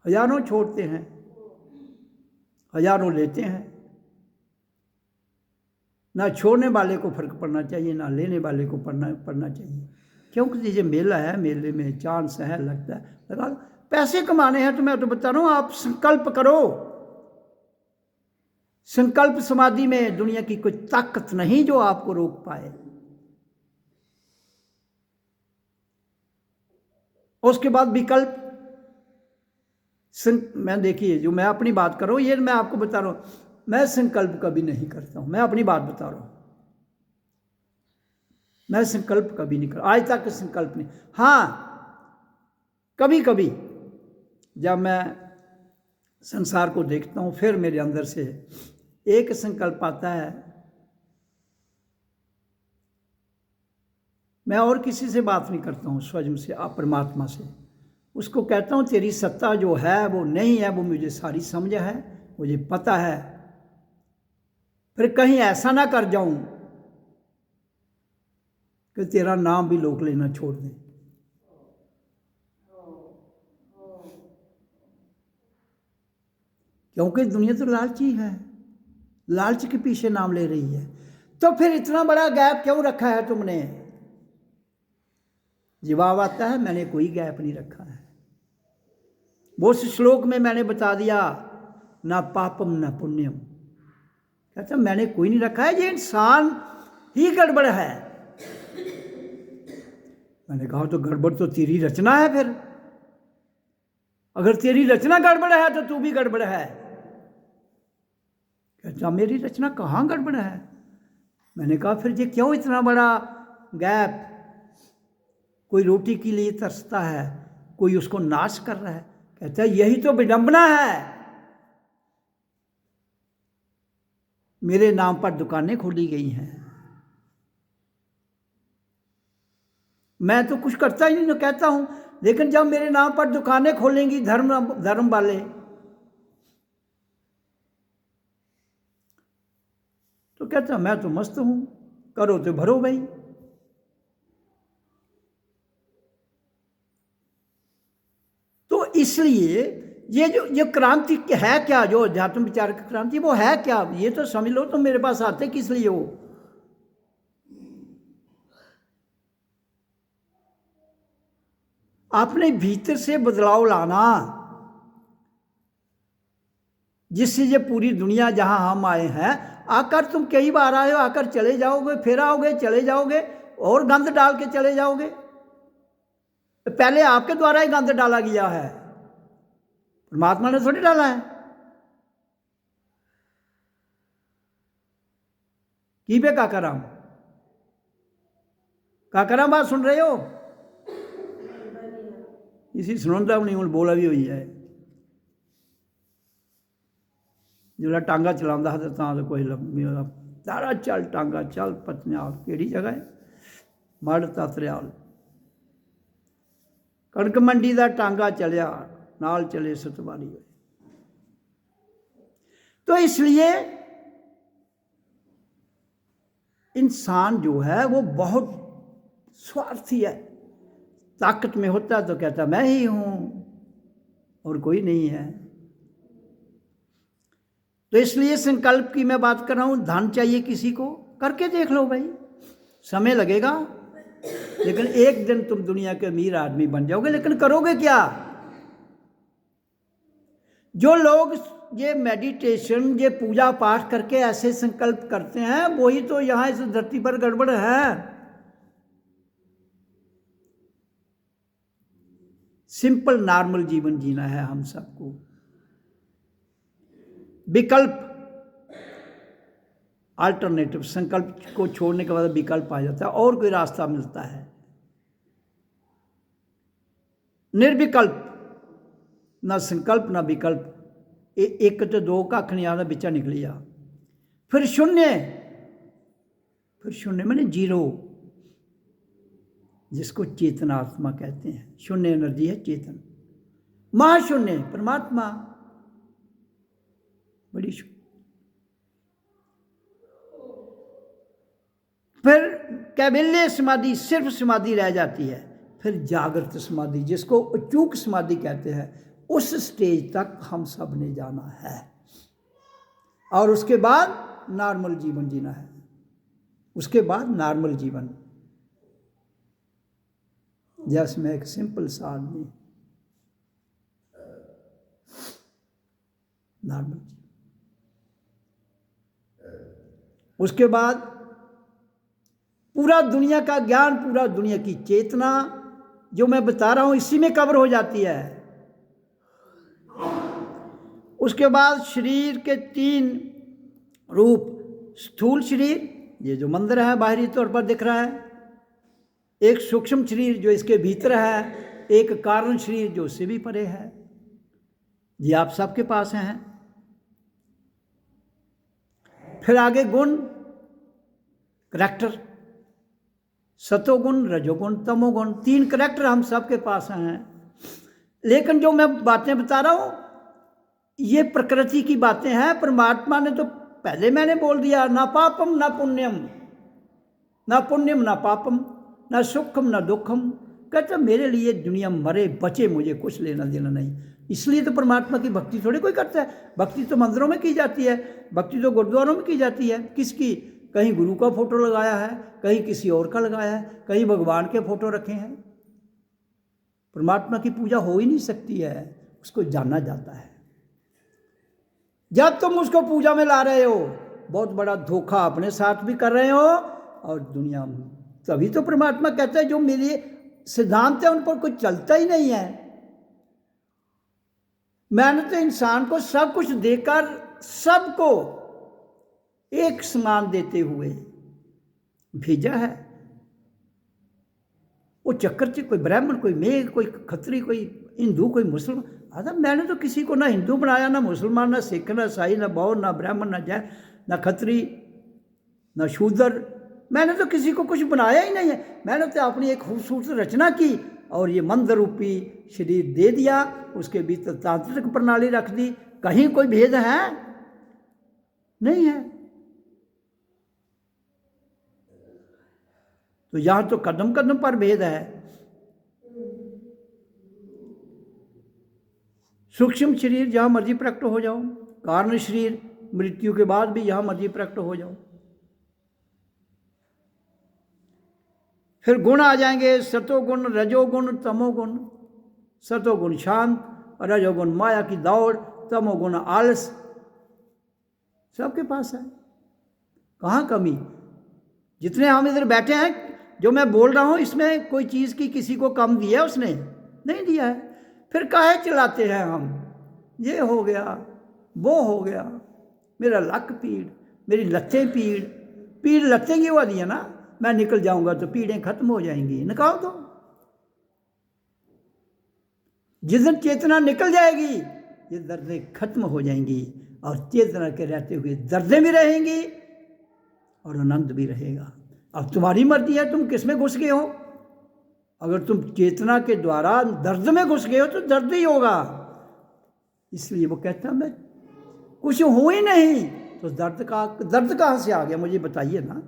हजारों छोड़ते हैं, हजारों लेते हैं। ना छोड़ने वाले को फर्क पड़ना चाहिए, ना लेने वाले को पड़ना चाहिए। क्योंकि ये मेला है, मेले में चांस है, लगता है लगा लो। पैसे कमाने हैं तो मैं तो बता रहा हूं, आप संकल्प करो। संकल्प समाधि में दुनिया की कोई ताकत नहीं जो आपको रोक पाए। उसके बाद विकल्प, मैं देखिए, जो मैं अपनी बात कर रहा हूं, ये मैं आपको बता रहा हूं, मैं संकल्प कभी नहीं करता हूं, मैं अपनी बात बता रहा हूं। मैं संकल्प कभी नहीं कर, आज तक संकल्प नहीं। हाँ, कभी कभी जब मैं संसार को देखता हूं, फिर मेरे अंदर से एक संकल्प आता है, मैं और किसी से बात नहीं करता हूं, स्वयं से, परमात्मा से। उसको कहता हूं तेरी सत्ता जो है वो नहीं है, वो मुझे सारी समझ है, मुझे पता है, फिर कहीं ऐसा ना कर जाऊं कि तेरा नाम भी लोग लेना छोड़ दें। क्योंकि दुनिया तो लालची है, लालच के पीछे नाम ले रही है। तो फिर इतना बड़ा गैप क्यों रखा है तुमने? जवाब आता है, मैंने कोई गैप नहीं रखा है। वो उस श्लोक में मैंने बता दिया, ना पापम ना पुण्यम। कहता मैंने कोई नहीं रखा है, ये इंसान ही गड़बड़ है। मैंने कहा तो गड़बड़ तो तेरी रचना है, फिर अगर तेरी रचना गड़बड़ है तो तू भी गड़बड़ है। कहता मेरी रचना कहाँ गड़बड़ है? मैंने कहा फिर ये क्यों इतना बड़ा गैप? कोई रोटी के लिए तरसता है, कोई उसको नाश कर रहा है। कहता है यही तो विडंबना है, मेरे नाम पर दुकानें खोली गई हैं, मैं तो कुछ करता ही नहीं, तो कहता हूं, लेकिन जब मेरे नाम पर दुकानें खोलेंगी धर्म वाले, तो कहता मैं तो मस्त हूं, करो तो भरो भाई। तो इसलिए ये जो क्रांति है क्या, जो अध्यात्म विचार की क्रांति, वो है क्या? ये तो समझ लो। तो मेरे पास आते किस लिए हो? अपने भीतर से बदलाव लाना, जिससे ये पूरी दुनिया जहां हम आए हैं, आकर तुम कई बार आए हो, आकर चले जाओगे, फिर आओगे, चले जाओगे, और गंद डाल के चले जाओगे। पहले आपके द्वारा ही गंद डाला गया है, परमात्मा ने थोड़ी डाला है। की बे काकाराम, काकाराम बात सुन रहे हो? इसी सुनता भी नहीं हूं, बोला भी हुई है। जिसलै टांगा चलांदा हा तां तो कोई लम्मी तारा चल टांगा चल पतन्याल, केड़ी जगह है, मड़ तत्रियाल। कणक मंडी दा टांगा चलिया, नाल चले सतवारी। तो इसलिए इंसान जो है वो बहुत स्वार्थी है। ताकत में होता तो कहता मैं ही हूं और कोई नहीं है। तो इसलिए संकल्प की मैं बात कर रहा हूं। धन चाहिए किसी को, करके देख लो भाई, समय लगेगा, लेकिन एक दिन तुम दुनिया के अमीर आदमी बन जाओगे। लेकिन करोगे क्या? जो लोग ये मेडिटेशन, ये पूजा पाठ करके ऐसे संकल्प करते हैं, वही तो यहां इस धरती पर गड़बड़ है। सिंपल नॉर्मल जीवन जीना है हम सबको। विकल्प, अल्टरनेटिव, संकल्प को छोड़ने के बाद विकल्प आ जाता है और कोई रास्ता मिलता है। निर्विकल्प, ना संकल्प ना विकल्प, एक तो दो कख नहीं आता, बिचा निकली जा। फिर शून्य, फिर शून्य मैंने जीरो, जिसको चेतनात्मा कहते हैं। शून्य एनर्जी है चेतन। महाशून्य परमात्मा, बड़ी शून्य। फिर कैवल्य समाधि, सिर्फ समाधि रह जाती है। फिर जागृत समाधि, जिसको अचूक समाधि कहते हैं, उस स्टेज तक हम सब ने जाना है। और उसके बाद नॉर्मल जीवन जीना है। उसके बाद नॉर्मल जीवन, जैसे मैं एक सिंपल सा आदमी, नॉर्मल। उसके बाद पूरा दुनिया का ज्ञान, पूरा दुनिया की चेतना जो मैं बता रहा हूं, इसी में कवर हो जाती है। उसके बाद शरीर के 3 रूप, स्थूल शरीर, ये जो मंदिर है बाहरी तौर पर दिख रहा है, एक सूक्ष्म शरीर जो इसके भीतर है, एक कारण शरीर जो उससे भी परे है। ये आप सबके पास हैं। फिर आगे गुण, करैक्टर, सतोगुण, रजोगुण, तमोगुण, 3 करैक्टर हम सबके पास हैं। लेकिन जो मैं बातें बता रहा हूं, ये प्रकृति की बातें हैं। परमात्मा ने तो पहले मैंने बोल दिया, ना पापम ना पुण्यम, ना पुण्यम ना पापम, ना सुखम ना दुखम। कहते मेरे लिए दुनिया मरे बचे, मुझे कुछ लेना देना नहीं। इसलिए तो परमात्मा की भक्ति थोड़ी कोई करता है। भक्ति तो मंदिरों में की जाती है, भक्ति तो गुरुद्वारों में की जाती है। किसकी? कहीं गुरु का फोटो लगाया है, कहीं किसी और का लगाया है, कहीं भगवान के फोटो रखे हैं। परमात्मा की पूजा हो ही नहीं सकती है, उसको जाना जाता है। जब तुम उसको पूजा में ला रहे हो, बहुत बड़ा धोखा अपने साथ भी कर रहे हो और दुनिया में। तभी तो परमात्मा कहता है जो मेरे सिद्धांत है उन पर कुछ चलता ही नहीं है। मैंने तो इंसान को सब कुछ देकर सबको एक समान देते हुए भेजा है। वो चक्कर से कोई ब्राह्मण, कोई मेघ, कोई खत्री, कोई हिंदू, कोई मुसलमान। अरे मैंने तो किसी को ना हिंदू बनाया, ना मुसलमान, ना सिख, ना ईसाई, ना बौद्ध, ना ब्राह्मण, ना जैन, ना खत्री, ना शूद्र। मैंने तो किसी को कुछ बनाया ही नहीं है। मैंने तो अपनी एक खूबसूरत रचना की और ये मंदिर रूपी शरीर दे दिया, उसके भीतर तांत्रिक प्रणाली रख दी। कहीं कोई भेद है? नहीं है। तो यहां तो कदम कदम पर भेद है। सूक्ष्म शरीर जहां मर्जी प्रकट हो जाओ, कारण शरीर मृत्यु के बाद भी जहां मर्जी प्रकट हो जाओ। फिर गुण आ जाएंगे, सतोगुण, रजोगुण, तमोगुण। सतोगुण शांत, रजोगुण माया की दौड़, तमोगुण आलस। सबके पास है, कहाँ कमी? जितने हम इधर बैठे हैं, जो मैं बोल रहा हूं, इसमें कोई चीज़ की किसी को कम दिया उसने? नहीं दिया है। फिर काहे चलाते हैं हम? ये हो गया, वो हो गया, मेरा लक पीड़, मेरी लत्तें पीड़। पीड़ लत्तें की हुआ दी है ना, मैं निकल जाऊंगा तो पीड़ें खत्म हो जाएंगी। निकाल दो। जिस दिन चेतना निकल जाएगी, ये दर्दें खत्म हो जाएंगी और चेतना के रहते हुए दर्दें भी रहेंगी और आनंद भी रहेगा। अब तुम्हारी मर्जी है तुम किस में घुस गए हो। अगर तुम चेतना के द्वारा दर्द में घुस गए हो तो दर्द ही होगा। इसलिए वो कहता मैं कुछ हो ही नहीं, तो दर्द कहाँ से आ गया मुझे बताइए ना।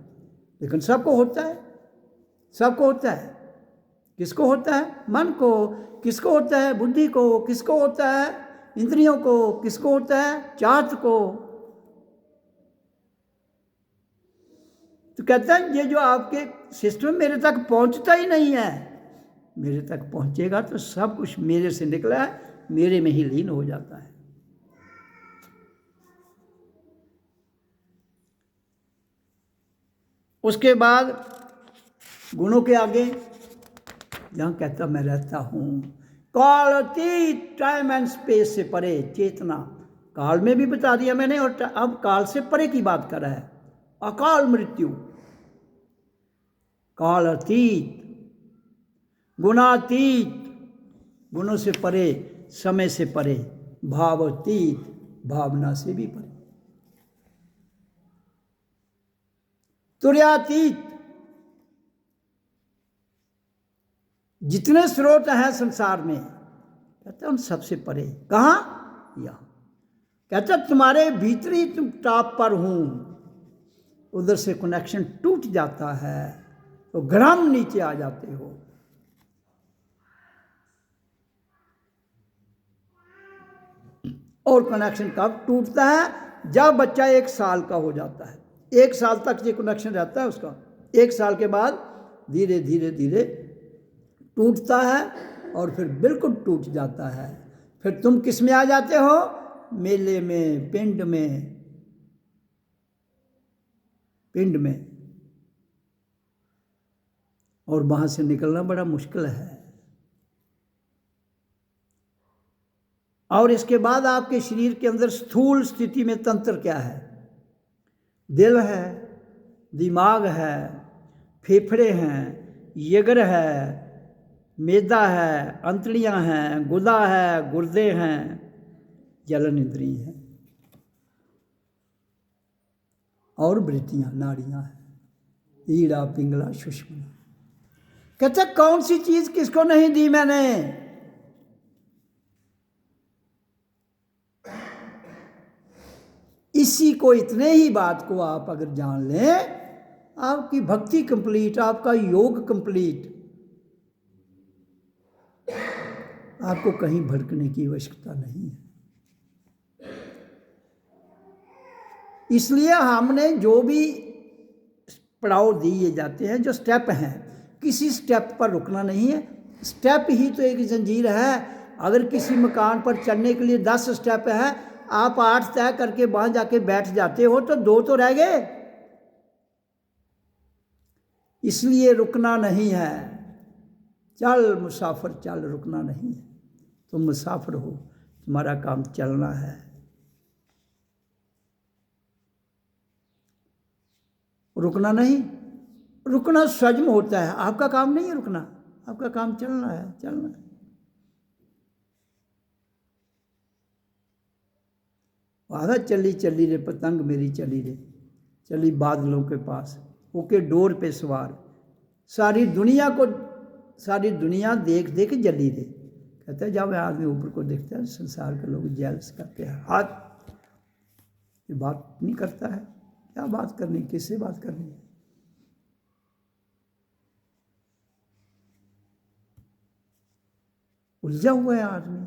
लेकिन सबको होता है, सबको होता है। किसको होता है? मन को। किसको होता है? बुद्धि को। किसको होता है? इंद्रियों को। किसको होता है? चाहत को। तो कहता है ये जो आपके सिस्टम मेरे तक पहुंचता ही नहीं है, मेरे तक पहुंचेगा तो सब कुछ मेरे से निकला है, मेरे में ही लीन हो जाता है। उसके बाद गुणों के आगे जहाँ कहता मैं रहता हूँ काल अतीत, टाइम एंड स्पेस से परे चेतना। काल में भी बता दिया मैंने, और अब काल से परे की बात कर रहा है। अकाल मृत्यु, काल अतीत, गुणातीत, गुणों से परे, समय से परे, भावातीत, भावना से भी परे, तुर्यातीत, जितने स्रोत हैं संसार में कहते उन सबसे परे। कहाँ? यहाँ। कहते तुम्हारे भीतरी तुम टॉप पर हूं, उधर से कनेक्शन टूट जाता है तो ग्राम नीचे आ जाते हो। और कनेक्शन कब टूटता है? जब बच्चा 1 साल का हो जाता है। 1 साल तक ये कनेक्शन रहता है उसका। 1 साल के बाद धीरे धीरे धीरे टूटता है और फिर बिल्कुल टूट जाता है। फिर तुम किस में आ जाते हो? मेले में, पिंड में, पिंड में। और वहां से निकलना बड़ा मुश्किल है। और इसके बाद आपके शरीर के अंदर स्थूल स्थिति में तंत्र क्या है? दिल है, दिमाग है, फेफड़े हैं, यगर है, मेदा है, अंतड़ियां हैं, गुदा है, गुर्दे हैं, जलन इंद्री है और वृत्तियां, नाड़ियां हैं, ईड़ा, पिंगला, सुषुम्ना। कहते कौन सी चीज किसको नहीं दी मैंने? इसी को, इतने ही बात को आप अगर जान लें, आपकी भक्ति कंप्लीट, आपका योग कंप्लीट। आपको कहीं भटकने की आवश्यकता नहीं है। इसलिए हमने जो भी पड़ाव दिए जाते हैं, जो स्टेप हैं, किसी स्टेप पर रुकना नहीं है। स्टेप ही तो एक जंजीर है। अगर किसी मकान पर चढ़ने के लिए 10 स्टेप है, आप 8 तय करके वहां जाके बैठ जाते हो तो 2 तो रह गए। इसलिए रुकना नहीं है। चल मुसाफिर चल, रुकना नहीं है। तुम मुसाफिर हो, तुम्हारा काम चलना है। रुकना नहीं। रुकना सज्म होता है, आपका काम नहीं है रुकना, आपका काम चलना है, चलना है। आधा चली चली रे पतंग मेरी चली रे, चली बादलों के पास, ओके डोर पे सवार, सारी दुनिया देख देख जली रे। कहता है जब आदमी ऊपर को देखता है संसार के लोग जेलस करते हैं, हाथ ये बात नहीं करता है। क्या बात करनी, किससे बात करनी? उलझा हुआ है आदमी,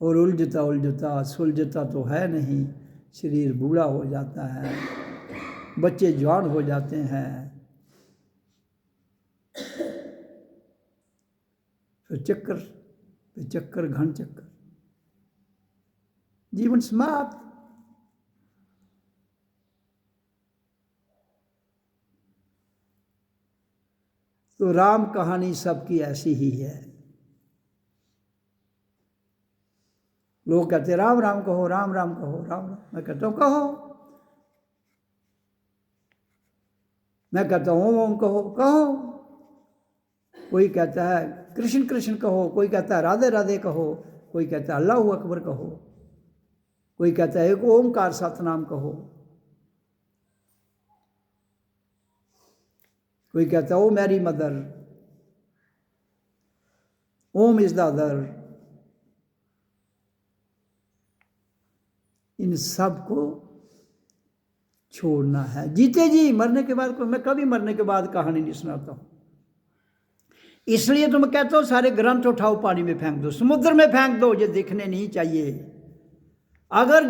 और उलझता उलझता सुलझता तो है नहीं। शरीर बूढ़ा हो जाता है, बच्चे जवान हो जाते हैं, फिर चक्कर पे चक्कर, घन चक्कर, जीवन समाप्त। तो राम कहानी सबकी ऐसी ही है। लोग कहते राम राम कहो, राम राम कहो, राम राम। मैं कहता हूं कहो, मैं कहता हूं ओम ओम कहो, कहो। कोई कहता है कृष्ण कृष्ण कहो, कोई कहता है राधे राधे कहो, कोई कहता है अल्लाह अकबर कहो। कोई कहता है एक ओमकार सतनाम कहो, कोई कहता है O Mary mother, Om is the other. इन सब को छोड़ना है। जीते जी मरने के बाद, मैं कभी मरने के बाद कहानी नहीं सुनाता हूं, इसलिए तो मैं कहता हूं सारे ग्रंथ उठाओ पानी में फेंक दो, समुद्र में फेंक दो, ये दिखने नहीं चाहिए। अगर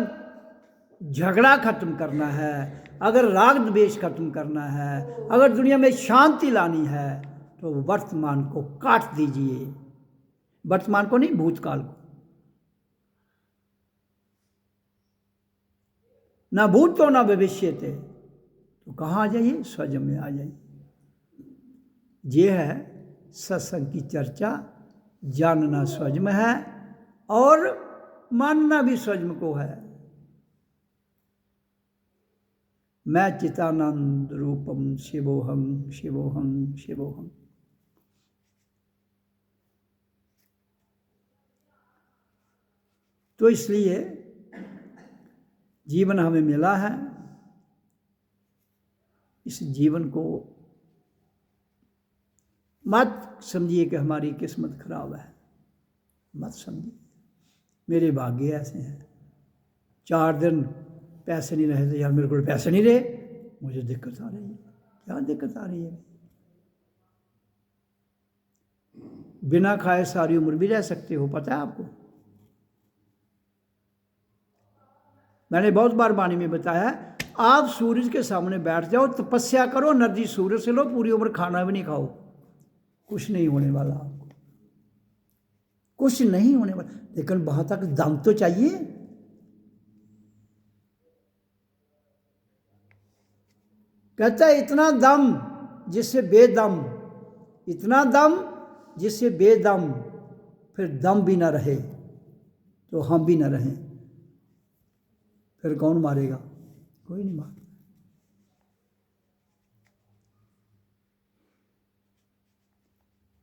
झगड़ा खत्म करना है, अगर राग द्वेष खत्म करना है, अगर दुनिया में शांति लानी है, तो वर्तमान को काट दीजिए। वर्तमान को नहीं, भूतकाल को। ना भूत तो ना भविष्य थे, तो कहाँ आ जाइए? स्वजम में आ जाइए। ये है सत्संग की चर्चा। जानना स्वजम है और मानना भी स्वजम को है। मैं चितानंद रूपम शिवोहम शिवोहम शिवोहम। तो इसलिए जीवन हमें मिला है, इस जीवन को मत समझिए कि हमारी किस्मत खराब है, मत समझिए। मेरे भाग्य ऐसे हैं, 4 दिन पैसे नहीं रहे थे, यार मेरे को पैसे नहीं रहे, मुझे दिक्कत आ रही है। क्या दिक्कत आ रही है? बिना खाए सारी उम्र भी रह सकते हो, पता है आपको। मैंने बहुत बार वाणी में बताया, आप सूरज के सामने बैठ जाओ, तपस्या करो, एनर्जी सूरज से लो, पूरी उम्र खाना भी नहीं खाओ, कुछ नहीं होने वाला आपको, कुछ नहीं होने वाला। लेकिन वहां तक दम तो चाहिए। कहता है इतना दम जिससे बेदम, इतना दम जिससे बेदम, फिर दम भी ना रहे तो हम भी ना रहें, फिर कौन मारेगा? कोई नहीं मारेगा।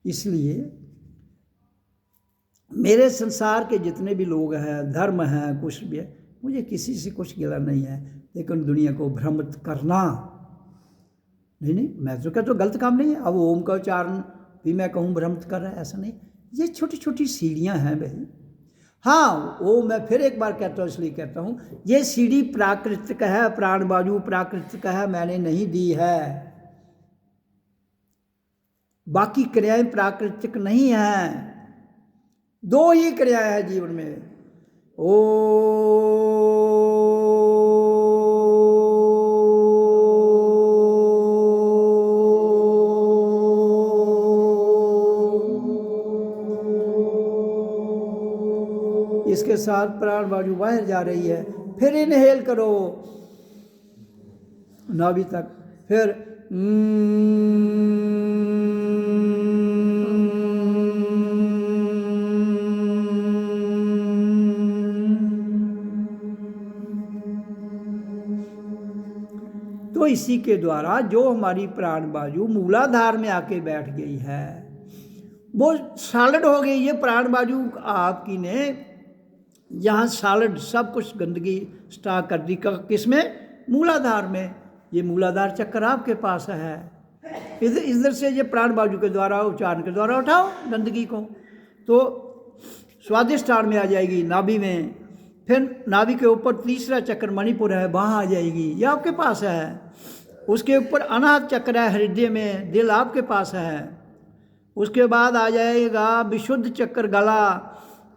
इसलिए मेरे संसार के जितने भी लोग हैं, धर्म हैं, कुछ भी है, मुझे किसी से कुछ गिला नहीं है, लेकिन दुनिया को भ्रमित करना नहीं, मैं तो कहता हूँ गलत काम नहीं है। अब ओम का उच्चारण भी मैं कहूँ भ्रमित कर रहा है, ऐसा नहीं। ये छोटी छोटी सीढ़ियाँ हैं भाई। हाँ, वो मैं फिर एक बार कहता हूँ, इसलिए कहता हूँ ये सीढ़ी प्राकृतिक है, प्राण वायु प्राकृतिक है, मैंने नहीं दी है। बाकी क्रियाएं प्राकृतिक नहीं है। 2 ही क्रियाएं हैं जीवन में, इसके साथ प्राण वायु बाहर जा रही है, फिर इनहेल करो नाभि तक, फिर तो इसी के द्वारा जो हमारी प्राण वायु मूलाधार में आके बैठ गई है, वो सॉलिड हो गई। ये प्राण वायु आपकी ने यहाँ सॉलिड सब कुछ गंदगी स्टॉक कर दी, किसमें? मूलाधार में। ये मूलाधार चक्कर आपके पास है, इधर से ये प्राण वायु के द्वारा, उच्चारण के द्वारा उठाओ गंदगी को, तो स्वादिष्ठान में आ जाएगी, नाभि में। फिर नाभि के ऊपर तीसरा चक्र मणिपुर है, वहाँ आ जाएगी, ये आपके पास है। उसके ऊपर अनाहत चक्र है हृदय में, दिल आपके पास है। उसके बाद आ जाएगा विशुद्ध चक्र गला,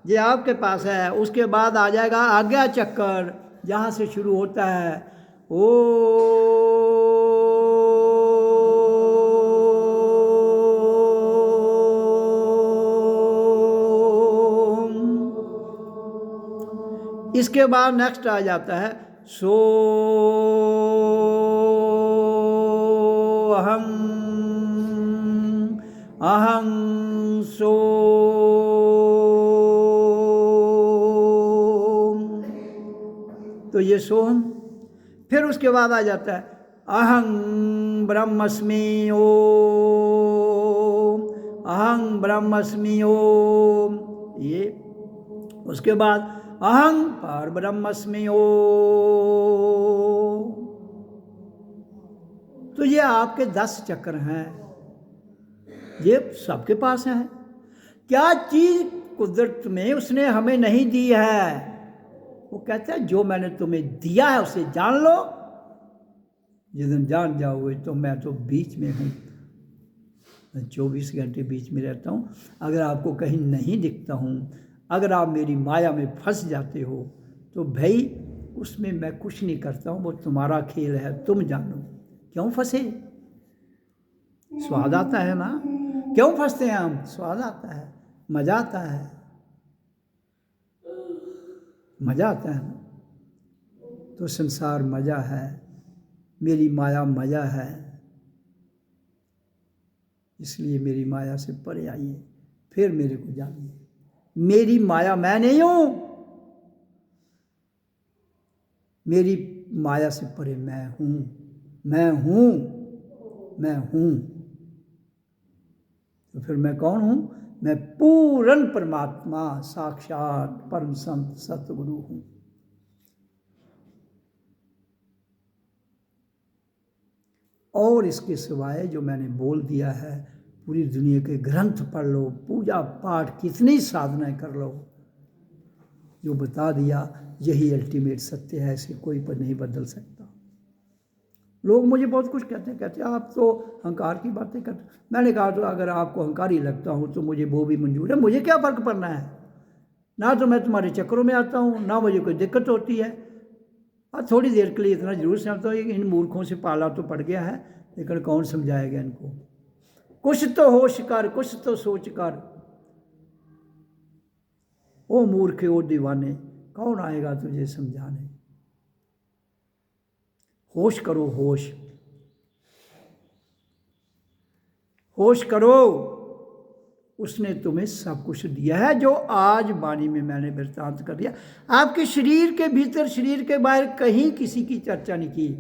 ये आपके पास है। उसके बाद आ जाएगा आज्ञा चक्कर, जहाँ से शुरू होता है इसके बाद नेक्स्ट आ जाता है सो अहं अहं सो। तो ये सोहम। फिर उसके बाद आ जाता है अहं ब्रह्मस्मि ओम, अहं ब्रह्मस्मि ओम। ये उसके बाद अहं परब्रह्मस्मि ओ। तो ये आपके 10 चक्र हैं, ये सबके पास हैं। क्या चीज कुदरत में उसने हमें नहीं दी है? वो कहता है जो मैंने तुम्हें दिया है उसे जान लो। जिस दिन जान जाओगे तो मैं तो बीच में हूँ, मैं 24 घंटे बीच में रहता हूँ। अगर आपको कहीं नहीं दिखता हूँ, अगर आप मेरी माया में फंस जाते हो तो भाई उसमें मैं कुछ नहीं करता हूँ, वो तुम्हारा खेल है, तुम जानो। क्यों फंसे? स्वाद आता है ना। क्यों फंसते हैं हम? स्वाद आता है, मजा आता है, मजा आता है ना। तो संसार मजा है, मेरी माया मजा है, इसलिए मेरी माया से परे आइए, फिर मेरे को जानिए। मेरी माया मैं नहीं हूं, मेरी माया से परे मैं हूं, मैं हूं, मैं हूं। तो फिर मैं कौन हूं? मैं पूर्ण परमात्मा, साक्षात परम संत सतगुरु हूं। और इसके सिवाय जो मैंने बोल दिया है, पूरी दुनिया के ग्रंथ पढ़ लो, पूजा पाठ कितनी साधनाएं कर लो, जो बता दिया यही अल्टीमेट सत्य है, इसे कोई पर नहीं बदल सकता। लोग मुझे बहुत कुछ कहते हैं आप तो अहंकार की बातें करते। मैंने कहा तो अगर आपको अहंकारी लगता हूँ तो मुझे वो भी मंजूर है, मुझे क्या फ़र्क पड़ना है। ना तो मैं तुम्हारे चक्करों में आता हूँ, ना मुझे कोई दिक्कत होती है। और थोड़ी देर के लिए इतना जरूर समझता हूँ, इन मूर्खों से पाला तो पड़ गया है, लेकिन कौन समझाएगा इनको। कुछ तो होश कर, कुछ तो सोच कर, ओ मूर्खे ओ दीवाने, कौन आएगा तुझे समझाने। होश करो, होश, होश करो। उसने तुम्हें सब कुछ दिया है, जो आज वाणी में मैंने वृत्तांत कर दिया। आपके शरीर के भीतर, शरीर के बाहर कहीं किसी की चर्चा नहीं की।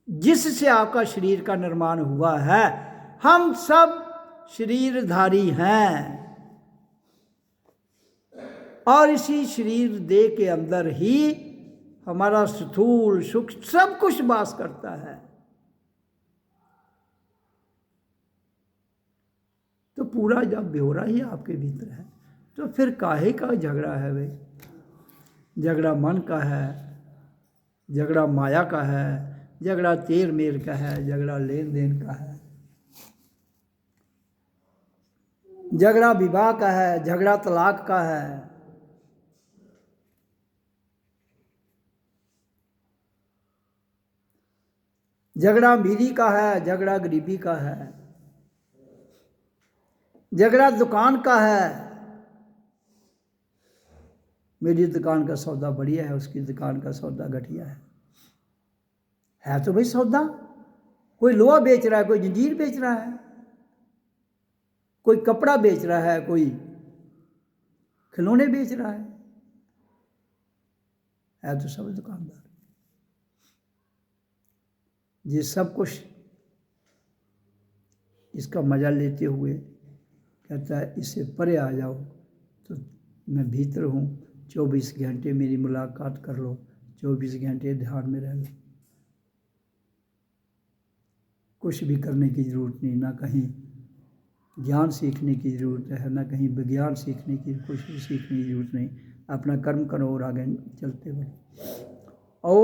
जिससे आपका शरीर का निर्माण हुआ है, हम सब शरीरधारी हैं, और इसी शरीर देह के अंदर ही हमारा स्थूल सूक्ष्म सब कुछ वास करता है। तो पूरा जब ब्यौरा ही आपके भीतर है, तो फिर काहे का झगड़ा है भाई? झगड़ा मन का है, झगड़ा माया का है, झगड़ा तेर मेर का है, झगड़ा लेन देन का है, झगड़ा विवाह का है, झगड़ा तलाक का है, झगड़ा अमीरी का है, झगड़ा गरीबी का है, झगड़ा दुकान का है। मेरी दुकान का सौदा बढ़िया है, उसकी दुकान का सौदा घटिया है तो भाई सौदा। कोई लोहा बेच रहा है, कोई जंजीर बेच रहा है, कोई कपड़ा बेच रहा है, कोई खिलौने बेच रहा है तो सब दुकानदार। ये सब कुछ इसका मजा लेते हुए कहता है इससे परे आ जाओ। तो मैं भीतर हूँ, 24 घंटे मेरी मुलाकात कर लो, 24 घंटे ध्यान में रह लो। कुछ भी करने की ज़रूरत नहीं, ना कहीं ज्ञान सीखने की ज़रूरत है, ना कहीं विज्ञान सीखने की, कुछ भी सीखने की ज़रूरत नहीं। अपना कर्म करो और आगे चलते बढ़ो। ओ